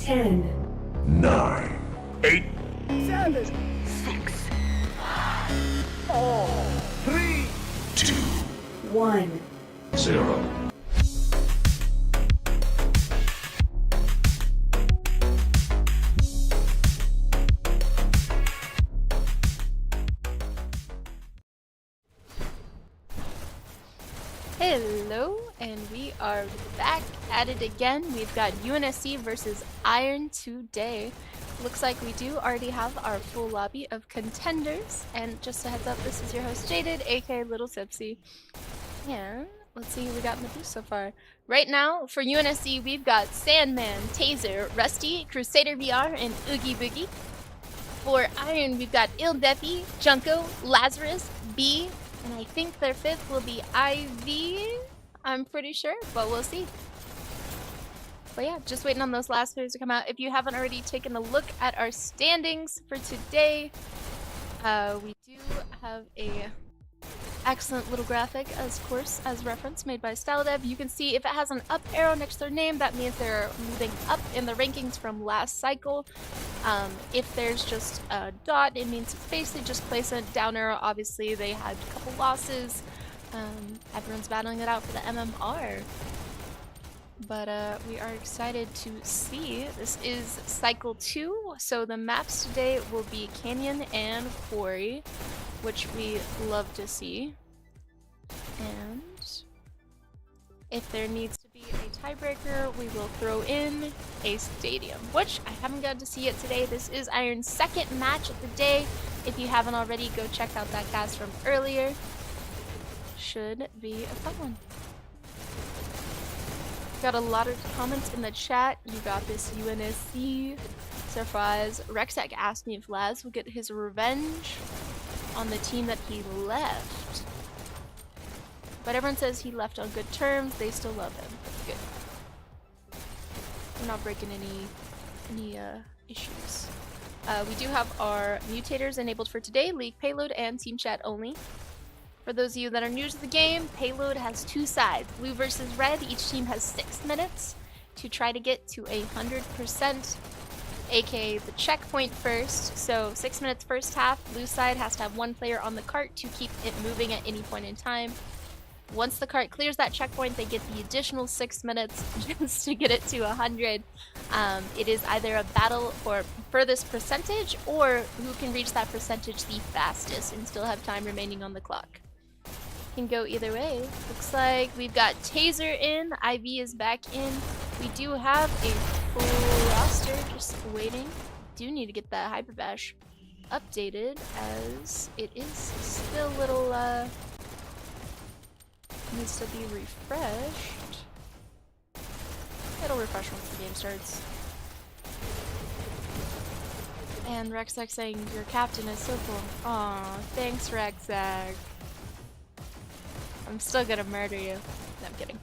10, 9, 8, 7, 6, 3, 2, 1. 0. Hello, and we are back at it again. We've got UNSC versus Iron today. Looks like we do already have our full lobby of contenders. And just a heads up, this is your host Jaded, aka Little Tipsy. And let's see who we got in the booth so far. Right now, for UNSC, we've got Sandman, Taser, Rusty, Crusader VR, and Oogie Boogie. For Iron, we've got Il Defi, Junko, Lazarus, B, and I think their fifth will be IV. I'm pretty sure, but we'll see. But yeah, just waiting on those last players to come out. If you haven't already taken a look at our standings for today, we do have a excellent little graphic, as course, as reference made by StyleDev. You can see if it has an up arrow next to their name, that means they're moving up in the rankings from last cycle. If there's just a dot, it means it's basically just placement. Down arrow, obviously they had a couple losses. Everyone's battling it out for the MMR. But we are excited to see. This is cycle 2, so the maps today will be Canyon and Quarry, which we love to see. And if there needs to be a tiebreaker, we will throw in a stadium, which I haven't gotten to see it today. This is Iron's second match of the day. If you haven't already, go check out that cast from earlier. Should be a fun one. Got a lot of comments in the chat. You got this UNSC surprise. Rexac asked me if Laz will get his revenge on the team that he left. But everyone says he left on good terms. They still love him. That's good. We're not breaking any issues. We do have our mutators enabled for today. League payload and team chat only. For those of you that are new to the game, payload has two sides. Blue versus red. Each team has 6 minutes to try to get to 100%. aka the checkpoint first. So 6 minutes first half. Blue side has to have 1 player on the cart to keep it moving at any point in time. Once the cart clears that checkpoint, they get the additional 6 minutes just to get it to 100. It is either a battle for furthest percentage or who can reach that percentage the fastest and still have time remaining on the clock. Can go either way. Looks like we've got Taser in, IV is back in. We do have a full roster, just waiting. Do need to get that Hyperdash updated as it is still a little needs to be refreshed. It'll refresh once the game starts. And Rexac saying your captain is so cool. Aw, thanks Rexac. I'm still gonna murder you. No, I'm kidding.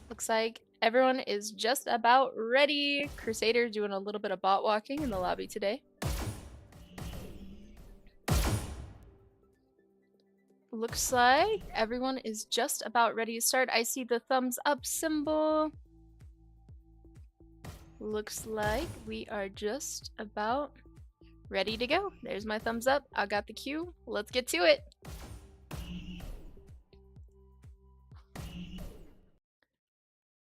Looks like everyone is just about ready. Crusader doing a little bit of bot walking in the lobby today. Looks like everyone is just about ready to start. I see the thumbs up symbol. Looks like we are just about ready to go. There's my thumbs up. I got the cue. Let's get to it.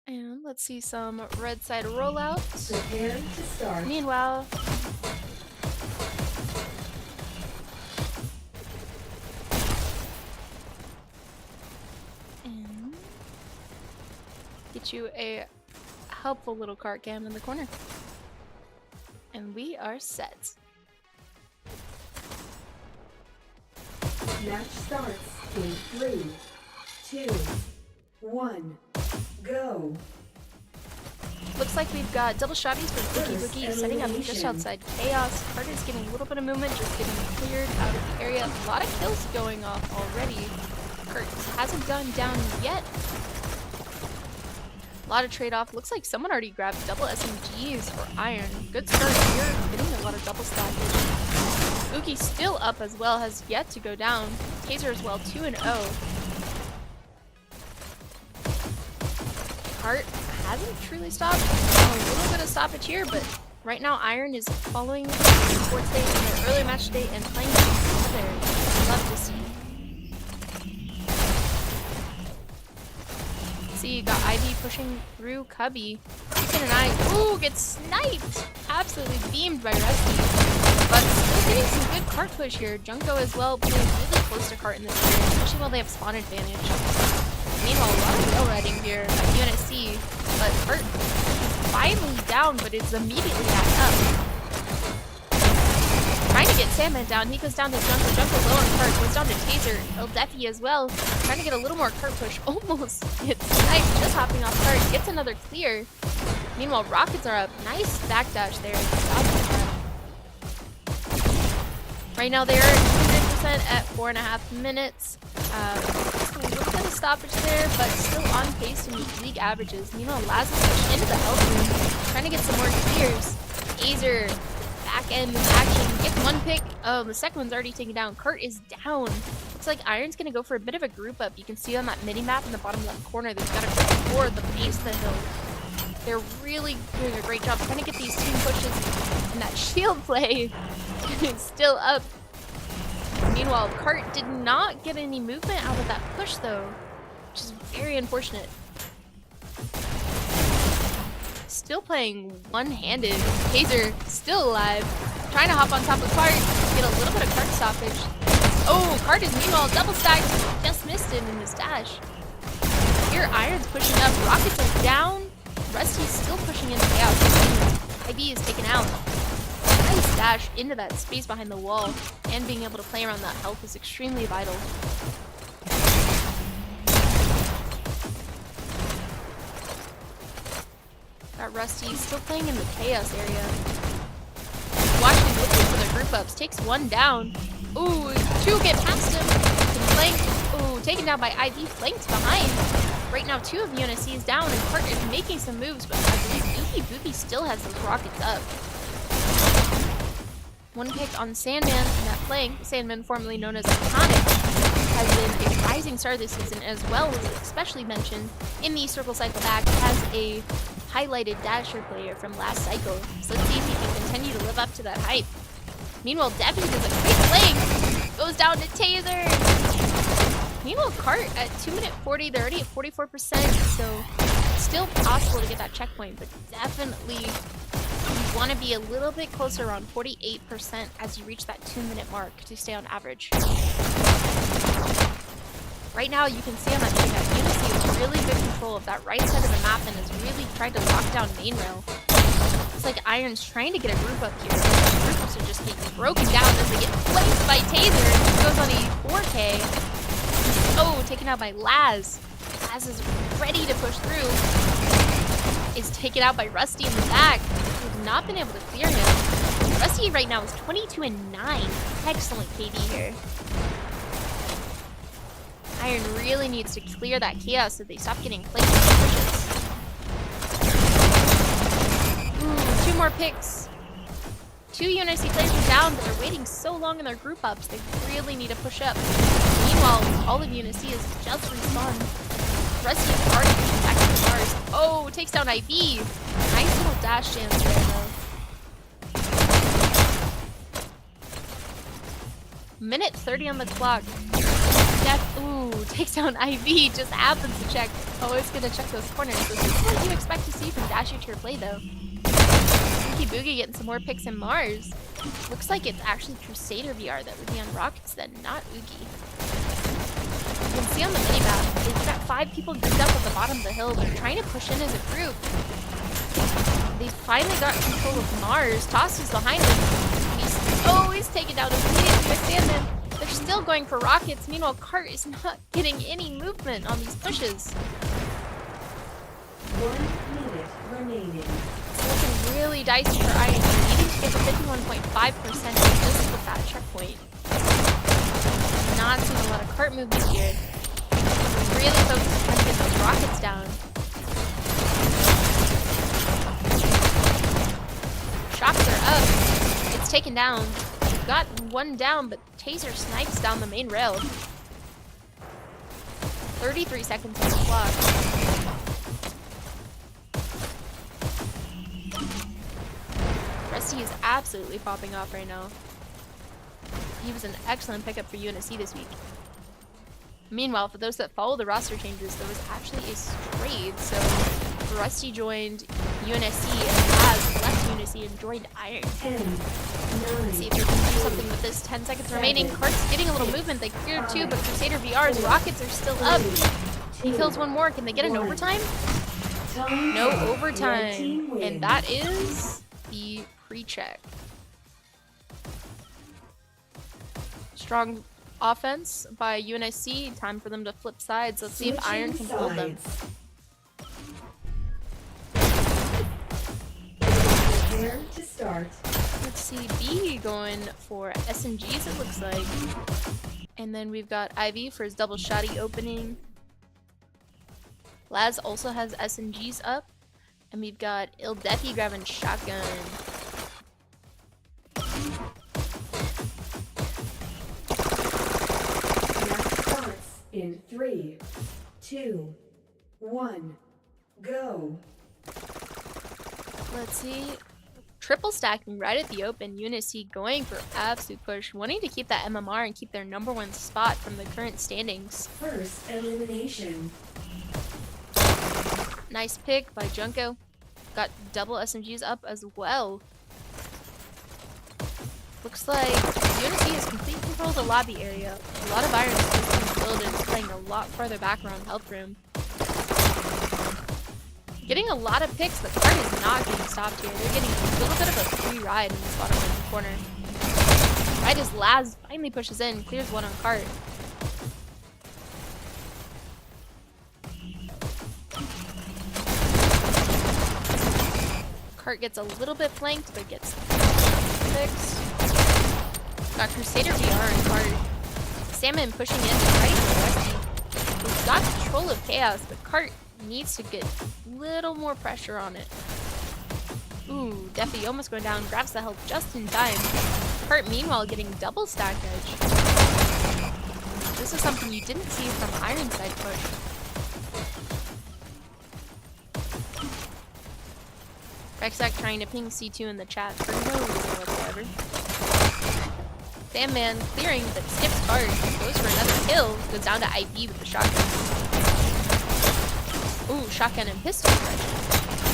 And let's see some red side rollouts. Preparing to start. Meanwhile, and get you a helpful little cart cam in the corner. And we are set. Match starts in 3, 2, 1, go. Looks like we've got double shotties for Boogie Boogie setting up just outside Chaos. Cart is getting a little bit of movement, just getting cleared out of the area. A lot of kills going off already. Cart hasn't gone down yet. A lot of trade-off. Looks like someone already grabbed double SMGs for Iron. Good start here, getting a lot of double stackage. Oogie still up as well, has yet to go down. Taser as well, 2-0. Cart hasn't truly stopped. A little bit of stoppage here, but right now Iron is following sports day in their early match day and playing together. Love to see. See, you got Ivy pushing through Cubby. Ethan and I, ooh, gets sniped! Absolutely beamed by Rusty. But still getting some good cart push here. Junko as well, playing really close to cart in this area, especially while they have spawn advantage. Meanwhile, a lot of rail riding here at UNSC, but cart is finally down, but it's immediately back up. Trying to get Sandman down, he goes down to Junko. Junko low on cart, goes down to Taser. El Defi as well, trying to get a little more cart push. Almost gets sniped, just hopping off cart, gets another clear. Meanwhile, Rockets are up. Nice backdash there. Right now they are at 100% at 4.5 minutes. Just a little bit of stoppage there, but still on pace to meet league averages. Meanwhile, Laz is pushed into the health room, trying to get some more clears. Azer, back end action, gets one pick. Oh, the second one's already taken down. Kurt is down. Looks like Iron's gonna go for a bit of a group up. You can see on that mini map in the bottom left corner, they've got to go toward the base of the hill. They're really doing a great job trying to get these team pushes, and that shield play is still up. Meanwhile, Kart did not get any movement out of that push though, which is very unfortunate. Still playing one-handed. Taser still alive, trying to hop on top of Kart, get a little bit of Kart stoppage. Oh, Kart is meanwhile double stacked, just missed it in his dash. Here, Iron's pushing up, Rockets are down. Rusty's still pushing in chaos. IB is taken out. Nice dash into that space behind the wall, and being able to play around that health is extremely vital. Got Rusty still playing in the chaos area. Watching looking for the group ups, takes one down. Ooh, two get past him. Flanked. Ooh, taken down by IB, flanked behind. Right now, 2 of UNSC is down, and Kart is making some moves, but I believe Booby still has those rockets up. One pick on Sandman in that flank. Sandman, formerly known as Iconic, has been a rising star this season, as well as especially mentioned in the Circle Cycle back as a highlighted dasher player from last cycle. So let's see if he can continue to live up to that hype. Meanwhile, Debbie does a quick flank, goes down to Taser. Meanwhile, Kart at 2 minute 40, they're already at 44%, so still possible to get that checkpoint, but definitely you want to be a little bit closer, around 48% as you reach that 2-minute mark to stay on average. Right now, you can see on that thing that UNSC has really good control of that right side of the map and has really tried to lock down main rail. It's like Iron's trying to get a group up here. The group ups are just getting broken down as they get flanked by Taser, and he goes on a 4K. Oh, taken out by Laz. Laz is ready to push through. Is taken out by Rusty in the back. We've not been able to clear him. Rusty right now is 22-9. Excellent KD here. Iron really needs to clear that chaos so they stop getting placed in the pushes. Ooh, 2 more picks. 2 UNSC players are down, but they're waiting so long in their group ups. They really need to push up. Meanwhile, all of UNSC is just respawned. Rusty is already pushing back to the bars. Oh, takes down IB. Nice little dash jams there, though. Minute 30 on the clock. Ooh, takes down IV, just happens to check. Always gonna check those corners. So this is what you expect to see from Dasher tier play, though. Spooky Boogie getting some more picks in Mars. Looks like it's actually Crusader VR that would be on Rockets then, not Oogie. You can see on the minimap, they've got 5 people grouped up at the bottom of the hill. They're trying to push in as a group. They finally got control of Mars. Toss is behind him. He's taken down immediately by Sandman. They're still going for rockets. Meanwhile, Cart is not getting any movement on these pushes. 1 minute remaining. It's looking really dicey for Iron. They're needing to get to 51.5% just with that checkpoint. Not seeing a lot of cart movement here. Really focused on trying to get those rockets down. Shots are up. It's taken down. Got one down, but Taser snipes down the main rail. 33 seconds on the clock. UNSC is absolutely popping off right now. He was an excellent pickup for UNSC this week. Meanwhile, for those that follow the roster changes, there was actually a trade. So Rusty joined UNSC and Laz left UNSC and joined Iron. 10, 9, Let's see if we can do something with this. 10 seconds remaining. Kart's getting a little movement. They cleared two, but Crusader VR's rockets are still up. He kills one more. Can they get an overtime? time. No Red overtime. team wins. And that is the pre-check. Strong offense by UNSC. Time for them to flip sides. Let's see if Iron can hold them. Prepare to start. Let's see, B going for SMGs, it looks like. And then we've got IV for his double shotty opening. Laz also has SMGs up. And we've got Ildethi grabbing shotgun. Match starts in 3, 2, 1, go. Let's see. Triple stacking right at the open. UNSC going for absolute push. Wanting to keep that MMR and keep their #1 spot from the current standings. First elimination. Nice pick by Junko. Got double SMGs up as well. Looks like UNSC has complete control of the lobby area. A lot of Iron is build and playing a lot farther back around health room. Getting a lot of picks, but Kart is not getting stopped here. They're getting a little bit of a free ride in this bottom right corner. Right as Laz finally pushes in, clears one on Kart. Kart gets a little bit flanked, but gets fixed. Got Crusader VR and Kart. Salmon pushing in right to Rusty. We've got control of Chaos, but Kart needs to get a little more pressure on it. Ooh, Defi almost going down, grabs the health just in time. Kart meanwhile getting double stack edge. This is something you didn't see from Ironside push. Rexac trying to ping C2 in the chat for no reason whatsoever. Sandman clearing, but skips Kart. Goes for another kill. Goes down to IB with the shotgun. Ooh, shotgun and pistol fresh.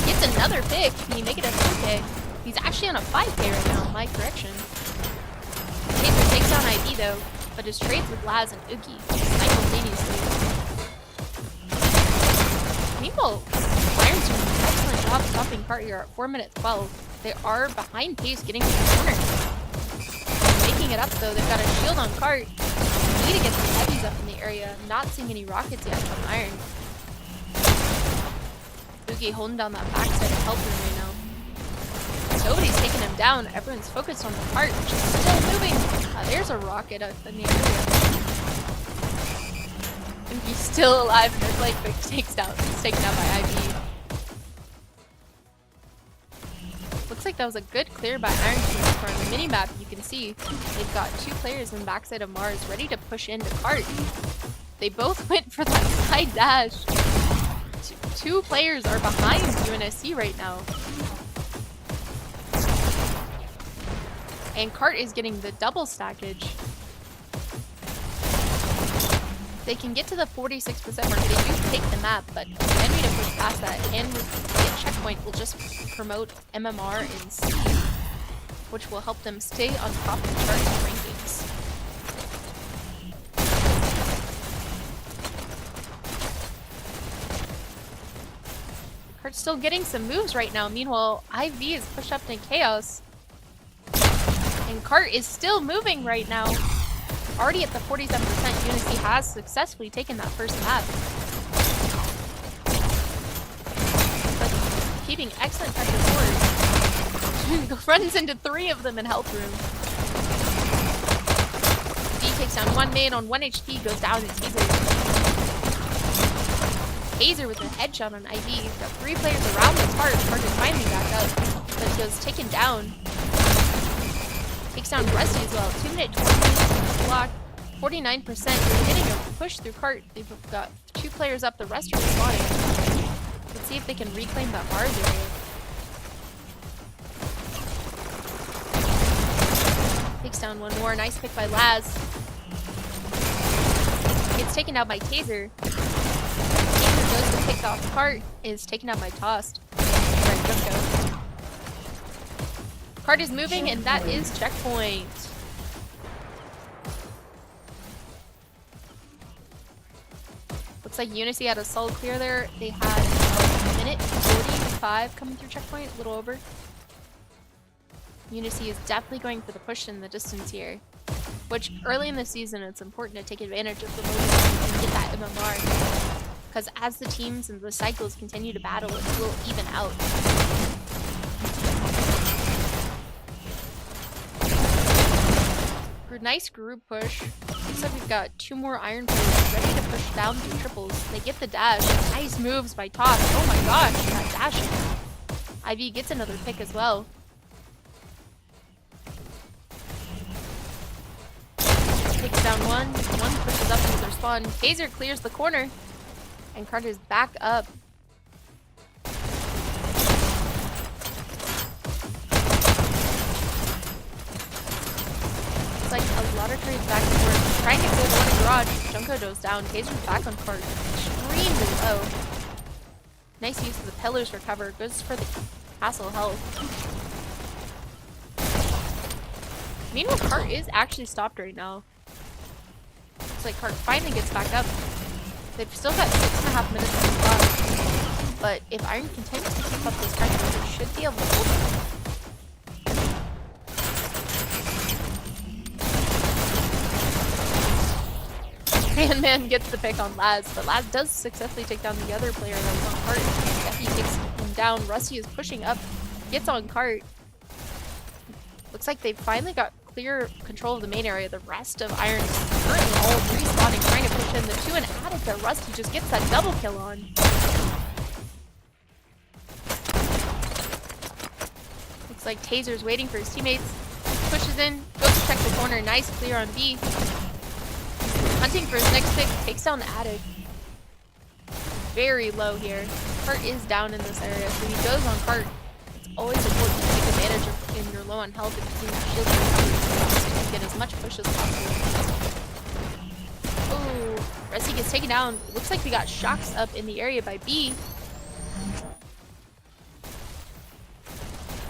Gets another pick. Can he make it a 4K? He's actually on a 5K right now, my correction. Taser takes down IB though, but his trades with Laz and Oogie simultaneously. Meanwhile, Iron's doing an excellent job stopping Kart here at 4 minutes 12. They are behind pace getting to the corner. Making it up though, they've got a shield on Kart. Need to get some heavies up in the area. Not seeing any rockets yet from Iron. Oogie holding down that backside of health room right now. Nobody's taking him down. Everyone's focused on the Kart, which is still moving. There's a rocket up in the area. He's still alive and there's like big takes down. He's taken out by IB. Looks like that was a good clear by Iron Team. On the mini-map, you can see they've got two players in backside of Mars ready to push into Kart. They both went for that side dash. Two players are behind UNSC right now. And Kart is getting the double stackage. They can get to the 46% mark. They do take the map, but then need to push past that. And the checkpoint will just promote MMR and C, which will help them stay on top of the chart rankings. Kart's still getting some moves right now. Meanwhile, IV is pushed up to Chaos. And Kart is still moving right now. Already at the 47%, UNSC has successfully taken that first map. But keeping excellent pressure forward. Runs into 3 of them in health room. D takes down one main on 1 HP, goes down to Taser. Taser with a headshot on IV. Got 3 players around the Kart. Kart is finally back up, but he goes taken down. Takes down Rusty as well. 2 minute 20 block. 49%. They're getting a push through Kart. They've got 2 players up. The rest are respawning. Let's see if they can reclaim that Mars area. Takes down one more. Nice pick by Laz. Gets taken out by Taser. Taser goes to pick off Cart. Is taken out by Tossed. Right, Junko. Cart is moving, and that is checkpoint. Looks like UNSC had a solid clear there. They had about a minute 45 coming through checkpoint, a little over. UNSC is definitely going for the push in the distance here, which early in the season it's important to take advantage of the moment and get that MMR, because as the teams and the cycles continue to battle, it will even out. Nice group push. Looks like we've got 2 more Iron players ready to push down through triples. They get the dash. Nice moves by Toss. Oh my gosh, that dashing. Ivy gets another pick as well. Takes down one. One pushes up into their spawn. Taser clears the corner. And Carter's back up. Like a lot of trades back and forth. Trying to clear the one in garage. Junko goes down. Taser's back on Cart. Extremely low. Nice use of the pillars for cover. Goes for the castle health. Meanwhile, Cart is actually stopped right now. Looks like Cart finally gets back up. They've still got 6.5 minutes on the clock. But if Iron continues to keep up this pressure, they should be able to hold it. Man gets the pick on Laz, but Laz does successfully take down the other player that was on Cart. Becky takes him down. Rusty is pushing up, gets on Cart. Looks like they finally got clear control of the main area. The rest of Iron is currently all respawning, trying to push in. The 2 and addict that Rusty just gets that double kill on. Looks like Taser's waiting for his teammates. Pushes in, goes to check the corner. Nice clear on B. Hunting for his next pick, takes down Attic. Very low here. Cart is down in this area, so he goes on Cart. It's always important to take advantage of when you're low on health if you can shield recovery to get as much push as possible. Oh, Resi gets taken down. Looks like we got shocks up in the area by B.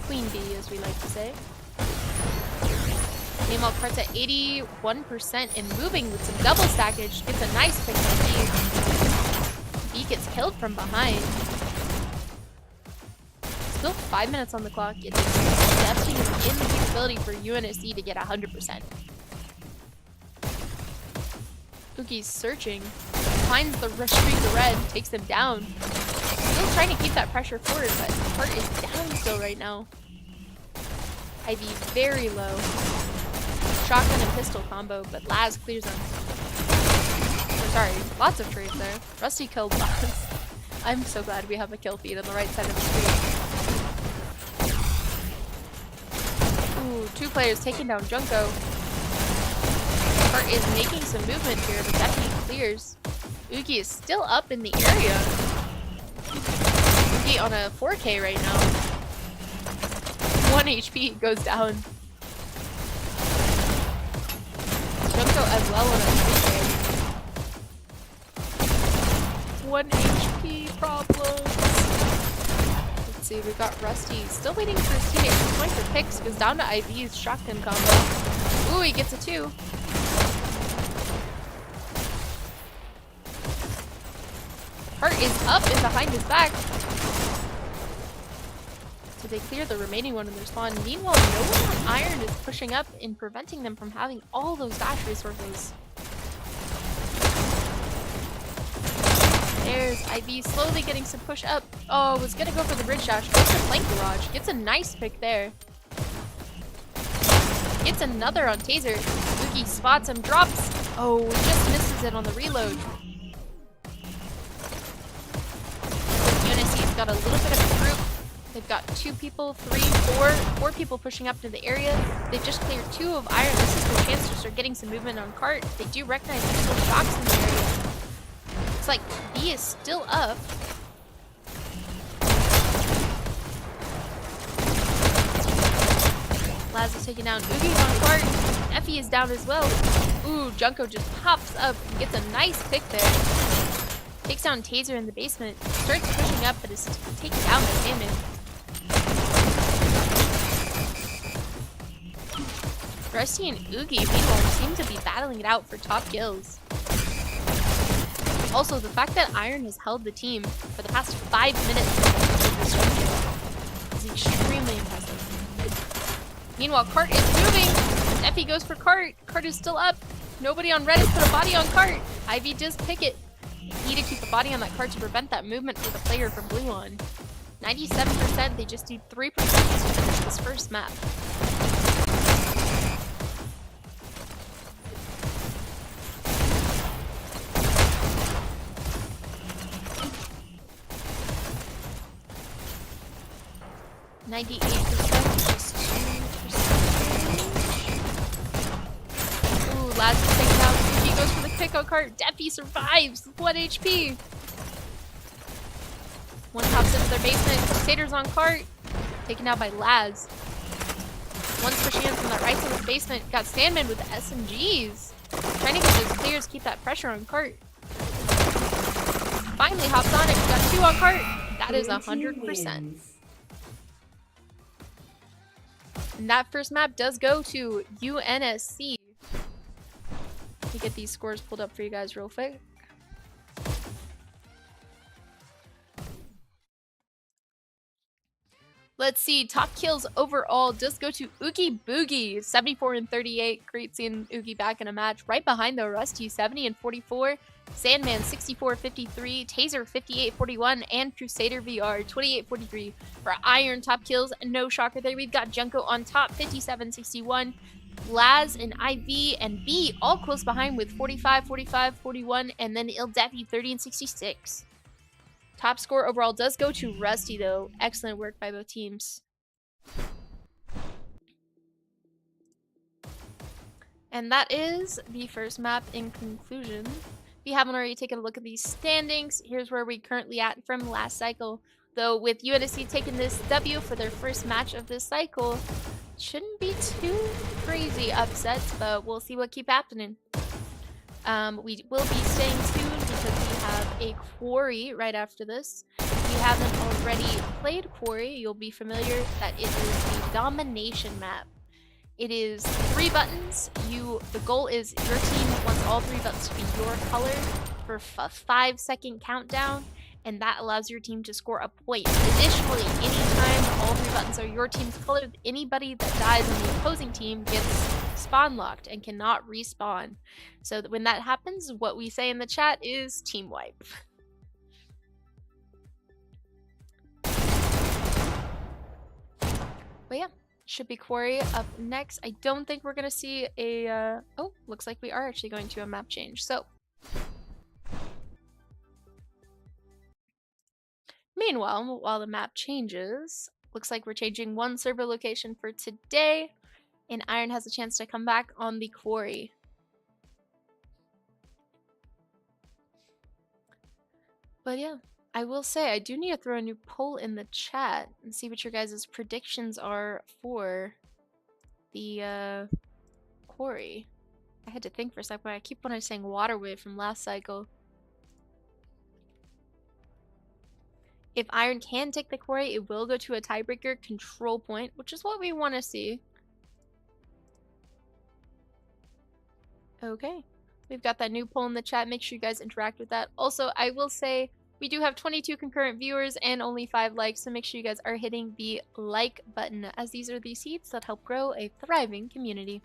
Queen B, as we like to say. Meanwhile, Cart's at 81% and moving with some double stackage. Gets a nice pick on B. B gets killed from behind. Still 5 minutes on the clock. It is definitely in the capability for UNSC to get 100%. Uki's searching. Finds the streak of red. Takes them down. Still trying to keep that pressure forward, but Cart is down still right now. Ivy very low. Shotgun and pistol combo, but Laz clears them. Or sorry, lots of trades there. Rusty killed Laz. I'm so glad we have a kill feed on the right side of the screen. Ooh, 2 players taking down Junko. Cart is making some movement here, but definitely clears. Uki is still up in the area. Uki on a 4K right now. 1 HP goes down. Junko as well on a 3K. 1 HP problems. Let's see, we've got Rusty still waiting for his teammates. He's going for picks, goes down to IV's shotgun combo. Ooh, he gets a 2. Cart is up and behind his back. So they clear the remaining one in their spawn. Meanwhile, no one on Iron is pushing up and preventing them from having all those dash resources. There's IV slowly getting some push up. Oh, was gonna go for the bridge dash. Goes to flank garage. Gets a nice pick there. Gets another on Taser. Luki spots him, drops. Oh, just misses it on the reload. UNSC's got a little bit of a group. They've got 2 people, 3, 4 people pushing up to the area. They've just cleared 2 of Iron. This is their chance to start getting some movement on Cart. They do recognize there's still shocks in the area. It's like B is still up. Laz is taking down Oogie's on cart. Effie is down as well. Ooh, Junko just pops up, gets a nice pick there. Takes down Taser in the basement. Starts pushing up, but is taken down by Sandman. Rusty and Oogie, meanwhile, seem to be battling it out for top kills. Also, the fact that Iron has held the team for the past 5 minutes is extremely impressive. Meanwhile, Cart is moving. Effie goes for Cart. Cart is still up. Nobody on red has put a body on Cart. Ivy does pick it. Need to keep a body on that Cart to prevent that movement for the player from blue on. 97%, they just need 3% to finish this first map. Just 2%. Ooh, Laz is taken out. He goes for the pick on Cart. Deppy survives. 1 HP. One pops into their basement. Crusaders on Cart. Taken out by Laz. One's pushing in from that right side of the basement. Got Sandman with the SMGs. Trying to get those clears, keep that pressure on Cart. Finally hops on it. Got 2 on Cart. That is 100%. And that first map does go to UNSC. Let me get these scores pulled up for you guys real quick. Let's see, top kills overall does go to Oogie Boogie, 74 and 38. Great seeing Oogie back in a match. Right behind though, Rusty, 70 and 44. Sandman, 64 53. Taser, 58 41. And Crusader VR, 28 43. For Iron top kills, no shocker there. We've got Junko on top, 57 61. Laz and IV and B all close behind with 45 45 41. And then Ildefi, 30 and 66. Top score overall does go to Rusty, though. Excellent work by both teams. And that is the first map in conclusion. If you haven't already taken a look at these standings, here's where we're currently at from last cycle. Though with UNSC taking this W for their first match of this cycle, shouldn't be too crazy upsets, but we'll see what keep happening. We will be staying tuned because we have a quarry right after this. If you haven't already played Quarry, you'll be familiar that it is the domination map. It is 3 buttons. The goal is your team wants all 3 buttons to be your color for a 5-second countdown, and that allows your team to score a point. Additionally, anytime all 3 buttons are your team's color, anybody that dies on the opposing team gets spawn locked and cannot respawn. So when that happens, what we say in the chat is team wipe. But yeah, should be Quarry up next. I don't think we're gonna see a oh, looks like we are actually going to a map change. So meanwhile, while the map changes, looks like we're changing one server location for today, and Iron has a chance to come back on the Quarry. But yeah, I will say I do need to throw a new poll in the chat and see what your guys' predictions are for the Quarry. I had to think for a second, but I keep on saying Waterway from last cycle. If Iron can take the Quarry, it will go to a tiebreaker control point, which is what we want to see. Okay, we've got that new poll in the chat. Make sure you guys interact with that. Also, I will say we do have 22 concurrent viewers and only 5 likes, so make sure you guys are hitting the like button, as these are the seeds that help grow a thriving community.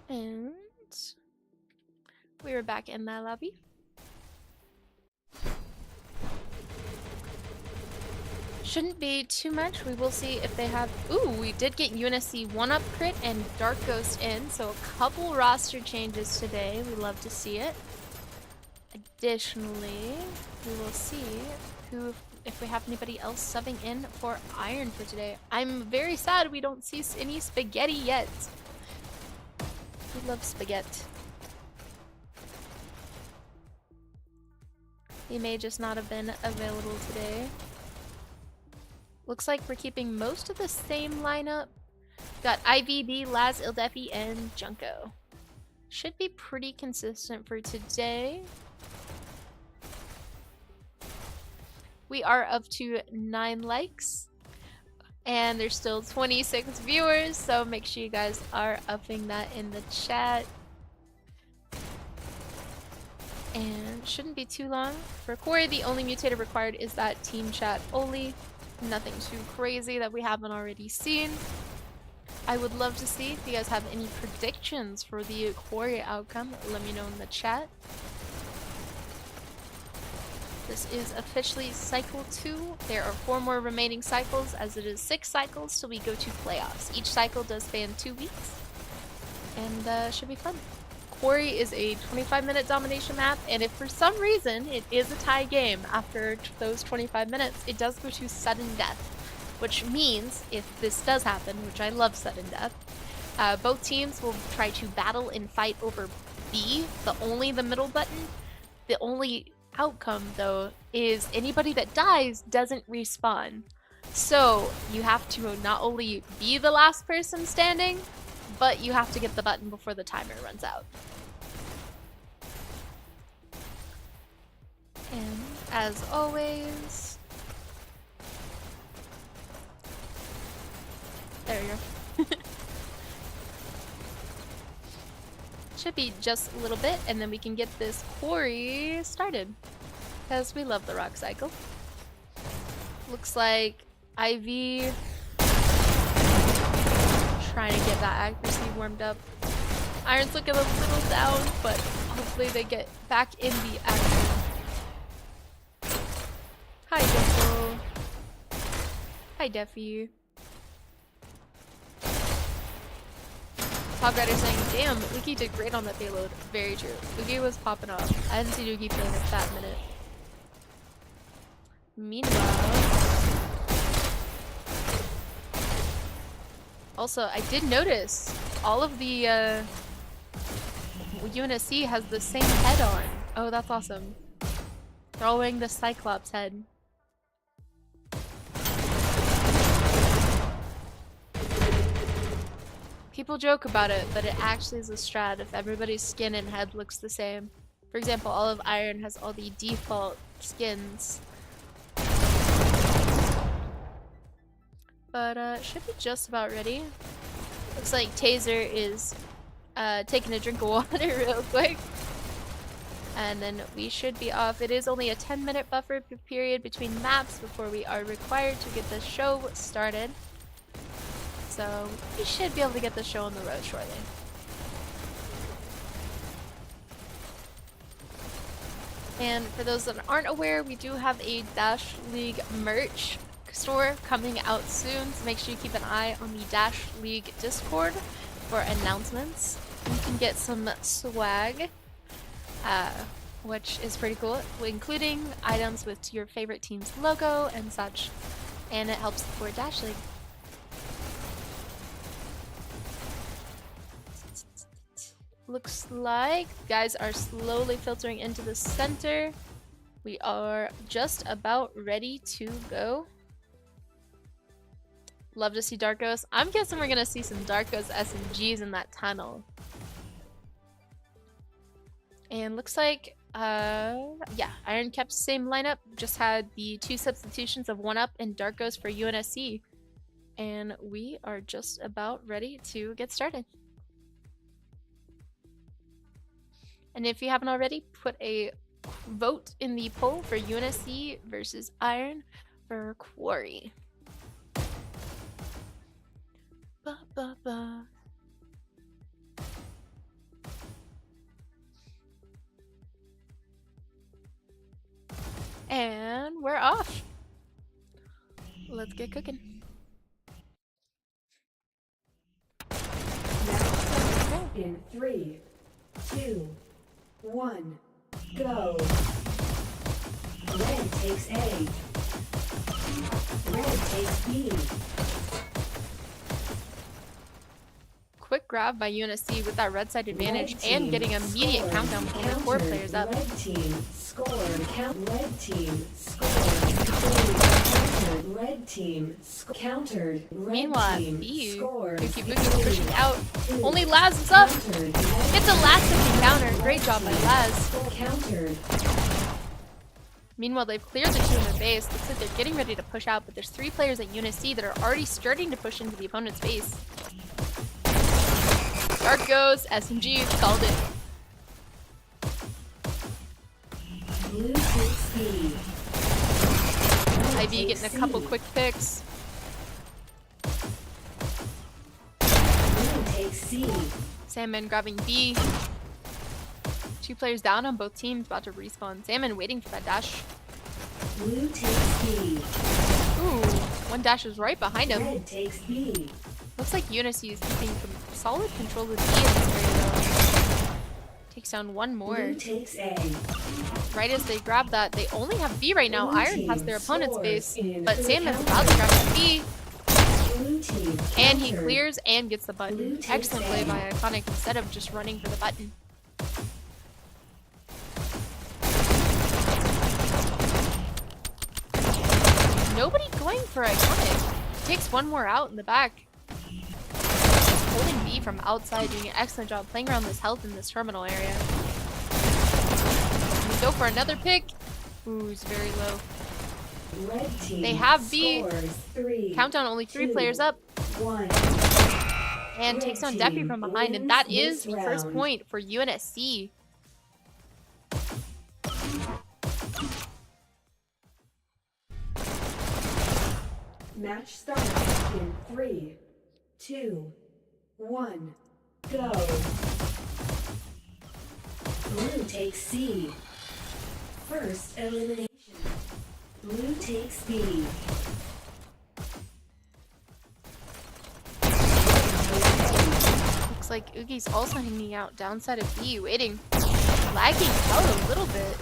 And we are back in that lobby. Shouldn't be too much. We will see if they have... Ooh, we did get UNSC 1-up crit and Dark Ghost in, so a couple roster changes today. We love to see it. Additionally, we will see if we have anybody else subbing in for Iron for today. I'm very sad we don't see any spaghetti yet. We love spaghetti. He may just not have been available today. Looks like we're keeping most of the same lineup. Got IVB, Laz, Ildefi, and Junko. Should be pretty consistent for today. We are up to 9 likes. And there's still 26 viewers, so make sure you guys are upping that in the chat. And shouldn't be too long. For Quarry, the only mutator required is that team chat only. Nothing too crazy that we haven't already seen. I would love to see if you guys have any predictions for the Quarry outcome. Let me know in the chat. This is officially cycle 2. There are 4 more remaining cycles, as it is 6 cycles till we go to playoffs. Each cycle does span 2 weeks, and should be fun. Quarry is a 25-minute domination map, and if for some reason it is a tie game after those 25 minutes, it does go to sudden death, which means if this does happen, which I love sudden death, both teams will try to battle and fight over B, the middle button. The only outcome, though, is anybody that dies doesn't respawn. So you have to not only be the last person standing, but you have to get the button before the timer runs out. And as always, there you go. Should be just a little bit, and then we can get this Quarry started, because we love the rock cycle. Looks like IV trying to get that accuracy warmed up. Iron's looking a little down, but hopefully they get back in the action. Hi, Defo. Hi, Defy. Top Rider saying, damn, Uki did great on that payload. Very true. Uki was popping off. I hadn't seen Uki play in a fat minute. Meanwhile, also, I did notice all of the UNSC has the same head on. Oh, that's awesome. They're all wearing the Cyclops head. People joke about it, but it actually is a strat if everybody's skin and head looks the same. For example, all of Iron has all the default skins. But should be just about ready. Looks like Taser is taking a drink of water real quick. And then we should be off. It is only a 10-minute buffer period between maps before we are required to get the show started. So we should be able to get the show on the road shortly. And for those that aren't aware, we do have a Dash League merch store coming out soon, so make sure you keep an eye on the Dash League Discord for announcements. You can get some swag, which is pretty cool, including items with your favorite team's logo and such, and it helps support Dash League. Looks like guys are slowly filtering into the center. We are just about ready to go. Love to see Darkos. I'm guessing we're gonna see some Darkos SMGs in that tunnel. And looks like, yeah, Iron kept the same lineup, just had the 2 substitutions of 1UP and Darkos for UNSC. And we are just about ready to get started. And if you haven't already, put a vote in the poll for UNSC versus Iron for Quarry. Ba, ba, ba. And we're off. Let's get cooking. In 3, 2, 1, go. Red takes A. Red takes B. Quick grab by UNSC with that red side advantage Red and team getting immediate scores. countdown with only 4 Countered. players up. Red team scored. Red team scored. Red team countered. Red Meanwhile, team B, scores. Uki Buki pushing out. Only Laz is up. Countered. It's a last second counter. Great job by Laz. Countered. Meanwhile, they've cleared the 2 in their base. Looks like they're getting ready to push out, but there's 3 players at UNSC that are already starting to push into the opponent's base. Dark goes, SMG, called it. Blue takes B. IB getting a couple quick picks. Blue takes C. Salmon grabbing B. 2 players down on both teams, about to respawn. Salmon waiting for that dash. Blue takes B. Ooh, 1 dash is right behind him. Red takes B. Looks like UNSC is keeping solid control of B in this area though. Takes down 1 more. Blue takes A. Right as they grab that, they only have B right now. Blue Iron team has their opponent's scores base, in but the Salmon's counter. about to grab that B, Blue team and he countered. clears and gets the Blue button. takes Excellent play A. by Iconic instead of just running for the button. Nobody going for Iconic. Takes 1 more out in the back. Holding B from outside, doing an excellent job playing around this health in this terminal area. We go for another pick. Ooh, he's very low. Red team They have B. scores 3. Countdown, only 3 2, players up. 1. And Red takes down team Defi from behind, and that wins is this the first round. point for UNSC. Match starts in 3, 2, 1. Go. Blue takes C. First elimination. Blue takes B. Looks like Ugi's also hanging out downside of B, waiting. Lagging out a little bit.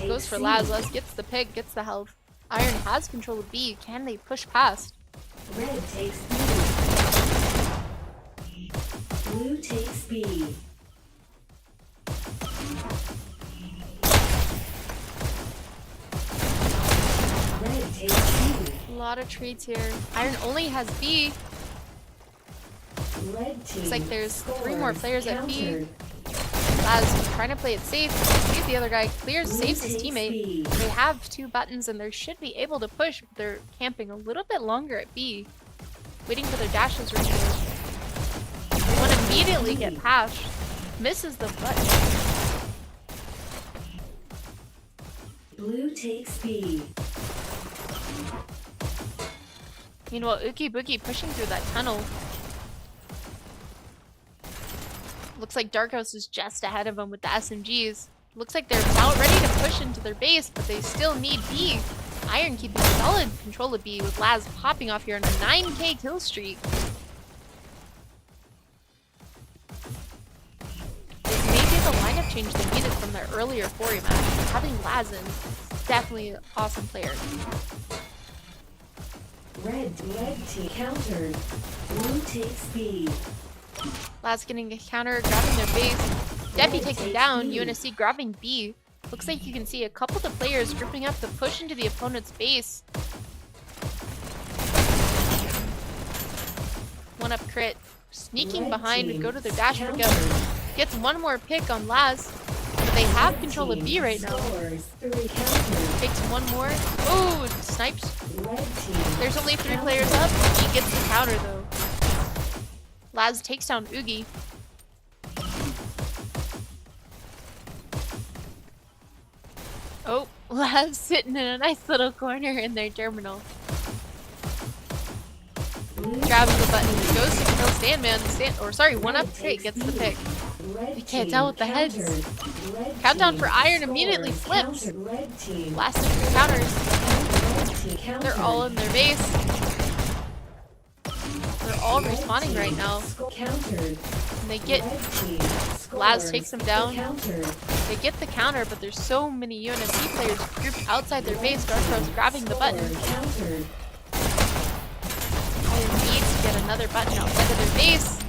Goes for Laz. Laz gets the pick, gets the health. Iron has control of B. Can they push past? Red takes B. Blue takes B. Red takes C. A lot of trades here. Iron only has B. Red team Looks like there's 3 more scores. players at B. Countered. Laz trying to play it safe. Sees the other guy, clears, Blue saves his takes teammate. B. They have 2 buttons and they should be able to push, but they're camping a little bit longer at B. Waiting for their dashes right here. They want to immediately get past. Misses the button. Blue takes B. Meanwhile, Uki Boogie pushing through that tunnel. Looks like Darkos is just ahead of them with the SMGs. Looks like they're about ready to push into their base, but they still need B. Iron keeping solid control of B with Laz popping off here on a 9k kill streak. This may be the lineup change they needed from their earlier 4 match. Having Laz in is definitely an awesome player. Red team countered. Blue takes B. Laz getting a counter, grabbing their base. Defi taken down, UNSC grabbing B. Looks like you can see a couple of the players grouping up to push into the opponent's base. 1 up crit. Sneaking Red behind, team go to their dash for go. countered. Gets 1 more pick on Laz. But they have control of B right now. Scores 3 countered. Takes 1 more. Ooh, snipes. Red team. There's only 3 players up. He gets the counter though. Laz takes down Ugi. Oh, Laz sitting in a nice little corner in their terminal. Grabs the button, goes to kill Sandman. 1 up crit gets the pick. Red You can't team tell with the heads. countered. Red Countdown team for Iron scores. immediately flips. Countered. Red team. Last 3 counters. Red team countered. They're all in their base. They're all Red respawning team right now. Countered. And they get Red team Laz scores. takes him down. Countered. They get the counter, but there's so many UNSC players grouped outside their base. Darkro's grabbing the button. Countered. Iron needs to get another button outside of their base.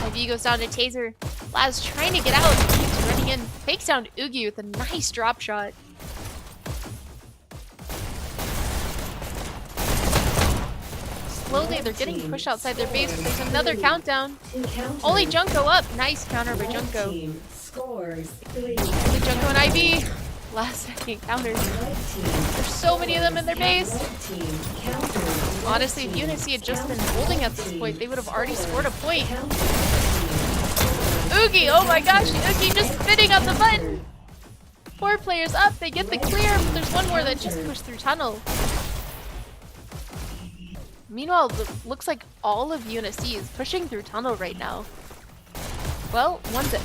IV goes down to Taser. Laz trying to get out. Keeps running in. Takes down Oogie with a nice drop shot. Slowly, they're getting pushed outside their base. But there's another countdown. Only Junko up. Nice counter by Junko. Only Junko and IV. Last second counters. There's so many of them in their base. Honestly, if UNSC had just been holding at this point, they would have already scored a point. Oogie, oh my gosh, Oogie just spinning up the button. 4 players up, they get the clear, but there's one more that just pushed through tunnel. Meanwhile, it looks like all of UNSC is pushing through tunnel right now. Well, one's at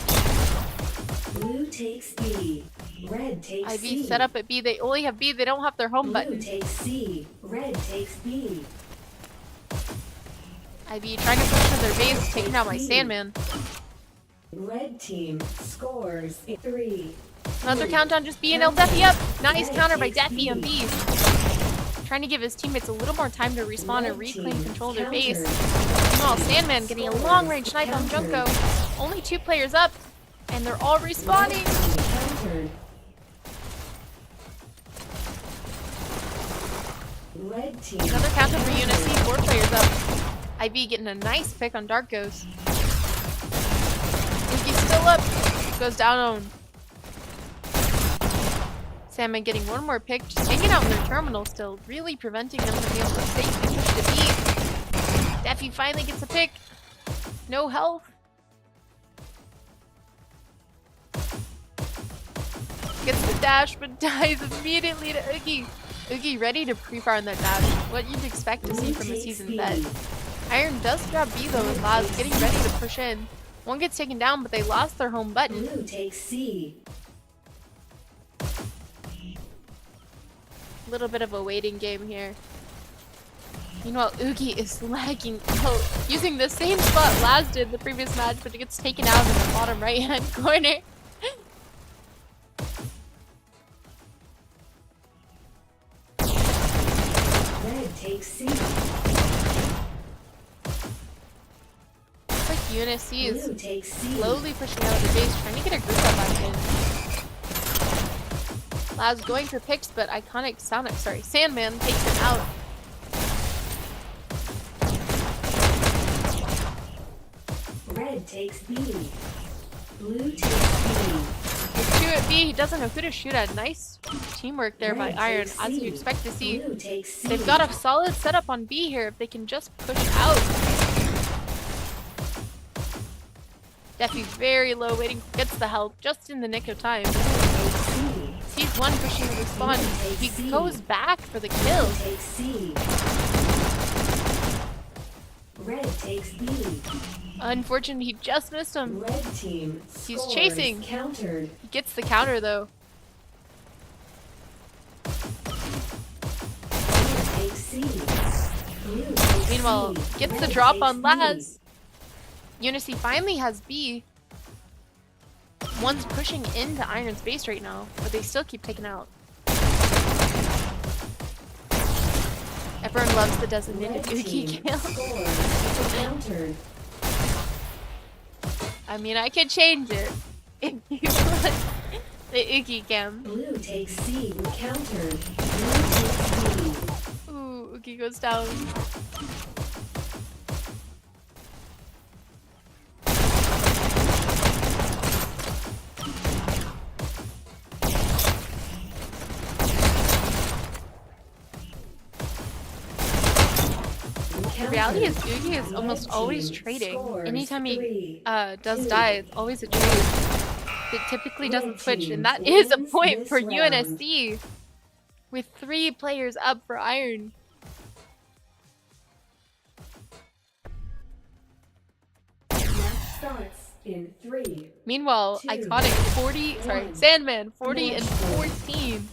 Blue takes B. Red takes C. IV set up at B. They only have B. They don't have their home button. Blue takes C. Red takes B. IV trying to push to their base, taking out my Sandman. Red team scores 3. Another countdown, just B and L. Defi up. Nice counter by Defi on B. Trying to give his teammates a little more time to respawn and reclaim control of their base. Meanwhile, Sandman getting a long-range snipe on Junko. Only 2 players up, and they're all respawning. Red team. Another counter for UNSC, 4 players up. IV getting a nice pick on Dark Ghost. Yuki's still up. Goes down on. Sandman getting one more pick, just hanging out in their terminal still, really preventing them from being able to safely push the beat. Defi finally gets a pick. No health. Gets the dash, but dies immediately to Oogie. Oogie ready to pre-fire on that dash. What you'd expect to see from a seasoned vet. Iron does grab B though, and Laz getting ready to push in. One gets taken down, but they lost their home button. Blue takes C. Little bit of a waiting game here. Meanwhile, Oogie is lagging out, using the same spot Laz did the previous match, but it gets taken out in the bottom right-hand corner. Red takes C. Looks like UNSC is Blue takes C. slowly pushing out of the base, trying to get a group up back in. Laz going for picks, but iconic Sandman takes him out. Red takes B. Blue takes B. There's 2 at B, he doesn't know who to shoot at. Nice teamwork there by Red Iron, takes as C. you expect to see. Blue takes C. They've got a solid setup on B here if they can just push out. Defi very low, gets the help just in the nick of time. Sees one pushing the spawn. He goes back for the kill. Blue takes C. Red takes B. Unfortunately, he just missed him. Red team He's scores. chasing. Countered. He gets the counter though. Blue takes C. Blue takes Meanwhile, C. gets the Red drop takes on B. Laz. UNSC finally has B. One's pushing into Iron's base right now, but they still keep taking out. Everyone loves the designated Red Oogie team kill. scores. Countered. I mean, I could change it if you want the Oogie cam. Blue takes C. Countered. Blue takes B. Ooh, Oogie goes down. The reality is Oogie is almost always trading. Anytime he does die, it's always a trade. It typically doesn't switch, and that is a point for UNSC with 3 players up for Iron. Match starts in 3. Meanwhile, iconic Sandman 40 and 14.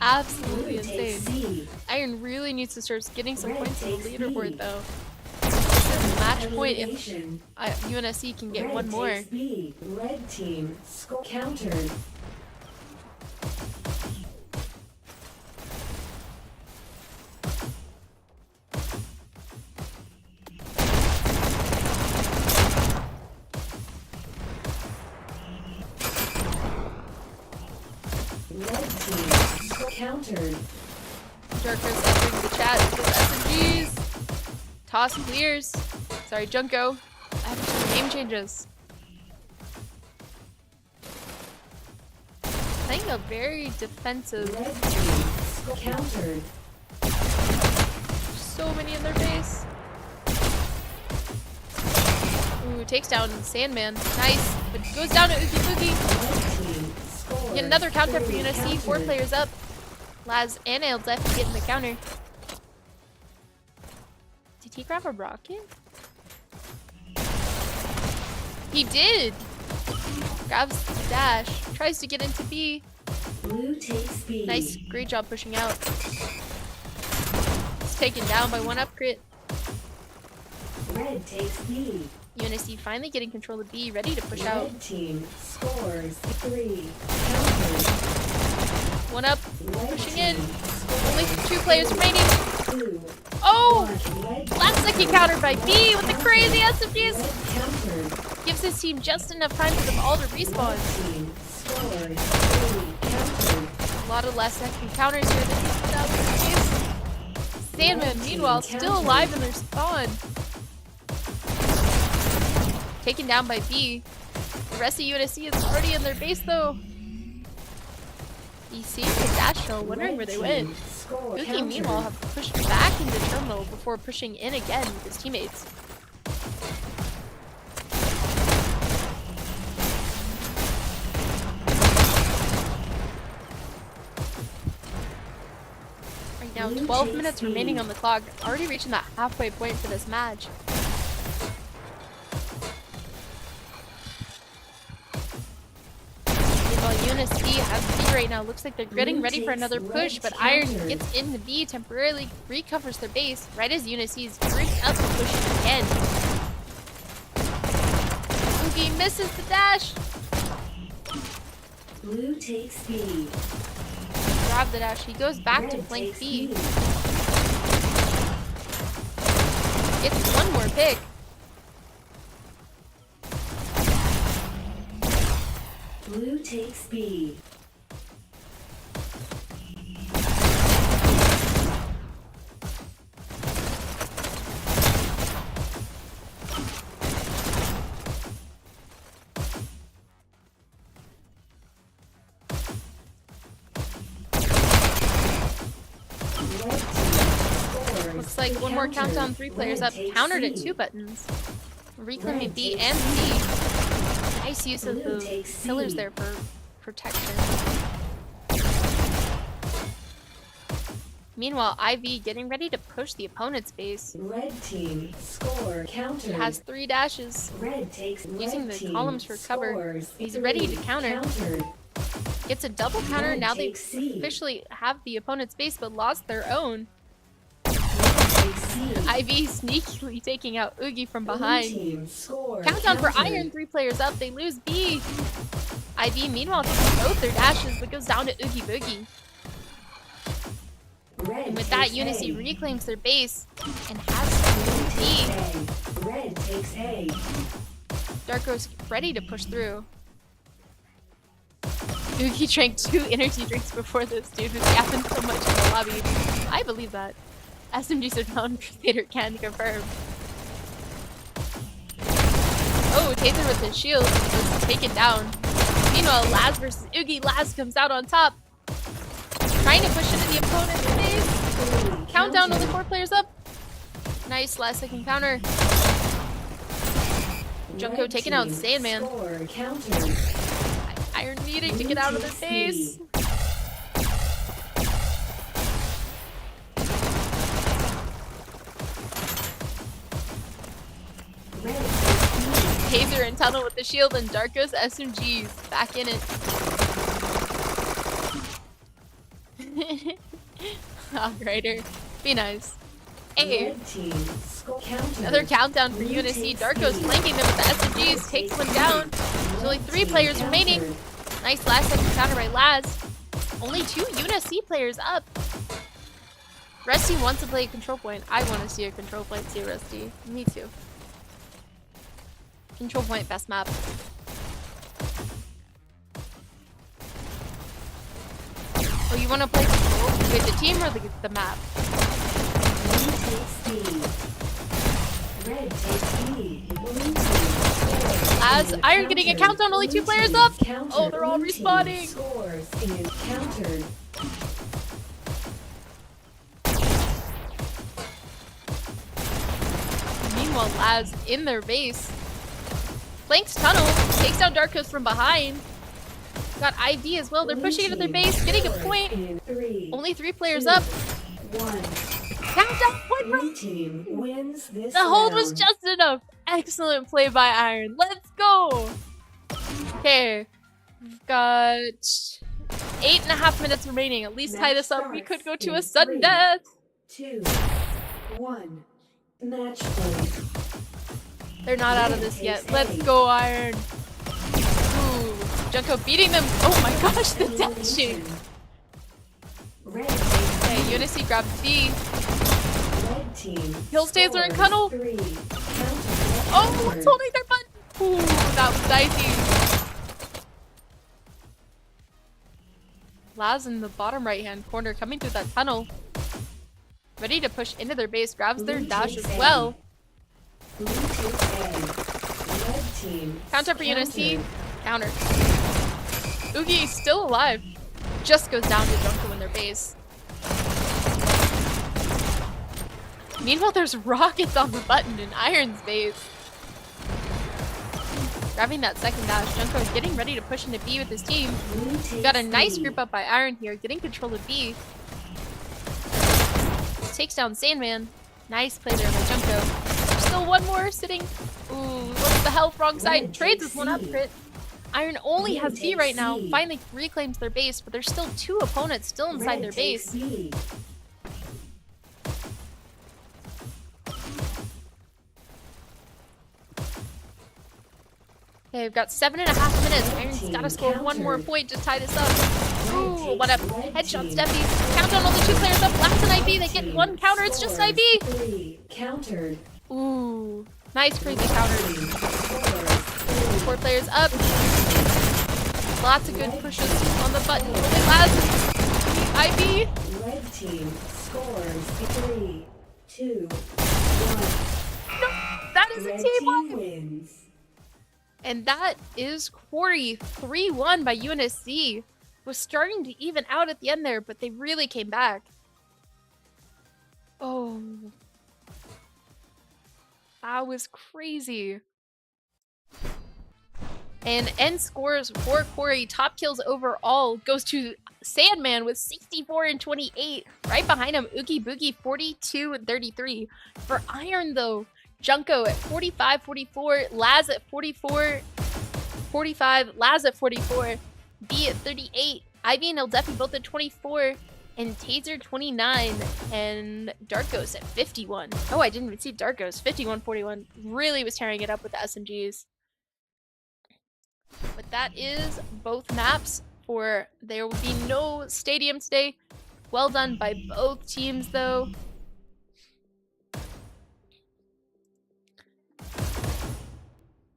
Absolutely Blue takes insane. C. Iron really needs to start getting some Red points on the takes leaderboard B. though. This is a match point if Elimination. UNSC can get Red one more. takes B. Red team countered. countered. Darko's entering the chat with SMGs. Toss clears. Sorry, Junko. I have to do name changes. Playing a very defensive. Red team countered. So many in their face. Ooh, takes down Sandman. Nice. But goes down to Oogie Boogie. Red team scores. Get another counter for 3 UNSC. 4 countered. players up. Laz and Aildef getting the counter. Did he grab a rocket? He did! Grabs the dash. Tries to get into B. Blue takes B. Nice. Great job pushing out. He's taken down by 1 up crit. Red takes B. UNSC finally getting control of B. Ready to push out. Red team scores 3 countered. 1 up. Red Pushing team in. scores Only 2 players remaining. 2. Oh! Red Last second counter by B with the crazy SMGs. countered. Gives his team just enough time for them all to respawn. Team scores 3 countered. A lot of last second counters here that he's put out in the case. Sandman, meanwhile, still alive in their spawn. Taken down by B. The rest of UNSC is already in their base though. BC and Dash Show wondering where they went. Oogie, meanwhile, have pushed back into Terminal before pushing in again with his teammates. Right now, 12 minutes remaining on the clock. Already reaching that halfway point for this match. Meanwhile, UNSC has B right now. Looks like they're getting ready for another push, but Iron gets into B, temporarily recovers their base, right as UNSC is grouped up and pushing again. Oogie misses the dash. Blue takes B. Grab the dash. He goes back to Red flank takes B. B. Gets 1 more pick. Blue takes B. Looks like 1 more countdown, 3 players up, countered at 2 buttons. Reclaiming B and C. Nice use of the pillars there for protection. Meanwhile, IV getting ready to push the opponent's base. Red team score counter. He has 3 dashes, Red takes using the columns for cover. scores He's ready to 3 counter. countered. Gets a double counter. Red Now they takes C. officially have the opponent's base, but lost their own. Red takes C. IV sneakily taking out Oogie from Blue behind. team score Countdown for countered. Iron, 3 players up, they lose B. IV meanwhile takes both their dashes, but goes down to Oogie Boogie. Red And with that, takes UNSC A. reclaims their base and has B. A. Red takes A. Darko's ready to push through. Oogie drank 2 energy drinks before this dude was yapping so much in the lobby. I believe that. SMGs are found, Crusader can confirm. Oh, Taser with his shield was taken down. Meanwhile, Laz versus Oogie. Laz comes out on top. Trying to push into the opponent's base. Countdown, only 4 players up. Nice last second counter. Junko Red taking out team Sandman. score countered. Iron needing to get out of their base. Red takes B. Taser in tunnel with the shield and Darko's SMGs back in it. Alrighter. Be nice. Hey, Red team score countered. another countdown for Blue UNSC. takes Darko's B. flanking them with the SMGs, takes one down. There's only 3 players remaining. Nice last second counter by Laz. Only 2 UNSC players up. Rusty wants to play a control point. I want to see a control point too, Rusty. Me too. Control point, best map. Oh, you want want to play control with the team or the map? Blue takes speed. Red takes speed. Blue team scores As in Iron getting a counter. countdown, only 2 Blue players team up. counter. Oh, they're all Blue team respawning. Scores in counter. Meanwhile, Laz in their base. Flanks tunnel, takes down Dark Coast from behind. Got IV as well. They're pushing into their base, getting a point. In 3, Only 3 players 2, up. 1. Countdown point. Blue team wins this The hold was round. just enough. Excellent play by Iron. Let's go. Okay, we've got 8.5 minutes remaining. At least tie this up. We could go to a sudden death. 2, 1. Match point. They're not out of this yet. Let's go, Iron. Ooh, Junko beating them. Oh my gosh, the dashing. Red takes Okay, UNSC grabs B. red team. Hill stays are in scores cuddle. 3. Oh, what's holding their button? Ooh, that was dicey. Laz in the bottom right-hand corner coming through that tunnel. Ready to push into their base. Grabs their Blue dash takes as A. well. Blue takes A. Red team. Counter for UNSC. Counter. Oogie still alive. Just goes down to Junko in their base. Meanwhile, there's rockets on the button in Iron's base. Grabbing that second dash, Junko is getting ready to push into B with his team. Blue takes Got a nice B. group up by Iron here, getting control of B. Takes down Sandman. Nice play there by Junko. There's still one more sitting. Ooh, what's the health? Wrong side. Red Trades takes this one up. C. Crit. Iron only Blue has B takes right now. C. Finally reclaims their base, but there's still 2 opponents still inside Red their takes base. B. Okay, we've got 7.5 minutes. Iron's team gotta score one more countered. point to tie this up. Ooh, takes what up? red Headshot team. Steffi. Countdown, only 2 players up. Last an IB. They get Team 1 counter. It's just scores IB. 3. Countered. Ooh, nice crazy counter. Team scores 4 players up. Lots of good pushes on the button. Only Laz. IB. 3. Red team scores 3, 2, 1. No, that is a Red team team wipe. wins. And that is Quarry 3-1 by UNSC. Was starting to even out at the end there, but they really came back. Oh. That was crazy. And end scores for Quarry. Top kills overall goes to Sandman with 64 and 28. Right behind him, Oogie Boogie 42 and 33. For Iron though, Junko at 45-44, Laz at 44-45, Laz at 44, B at 38, Ivy and Eldefi both at 24, and Taser 29, and Dark Ghost at 51. Oh, I didn't even see Dark Ghost. 51-41. Really was tearing it up with the SMGs. But that is both maps for there will be no stadium today. Well done by both teams though.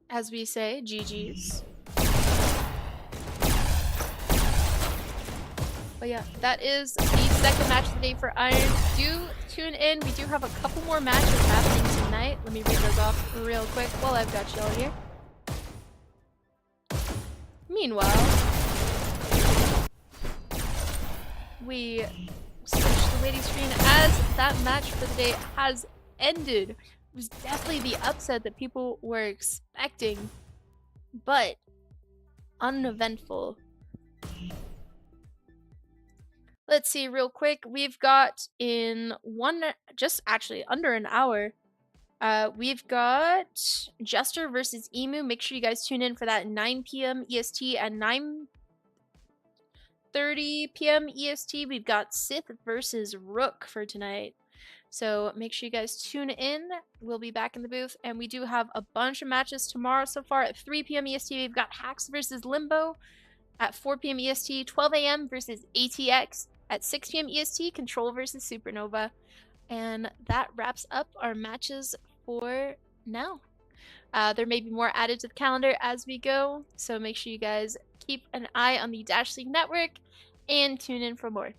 As we say, GG's. But yeah, that is the second match of the day for Iron. Do tune in. We do have a couple more matches happening tonight. Let me read those off real quick while I've got y'all here. Meanwhile, we switch to the waiting screen as that match for the day has ended. It was definitely the upset that people were expecting, but uneventful. Let's see real quick. We've got in just actually under an hour, we've got Jester versus Emu. Make sure you guys tune in for that 9 p.m. EST and 9:30 p.m. EST. We've got Sith versus Rook for tonight. So make sure you guys tune in. We'll be back in the booth. And we do have a bunch of matches tomorrow so far. At 3 p.m. EST, we've got Hacks versus Limbo. At 4 p.m. EST, 12 a.m. versus ATX. At 6 p.m. EST, Control versus Supernova. And that wraps up our matches for now. There may be more added to the calendar as we go. So make sure you guys keep an eye on the Dash League Network and tune in for more.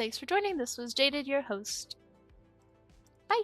Thanks for joining. This was Jaded, your host. Bye.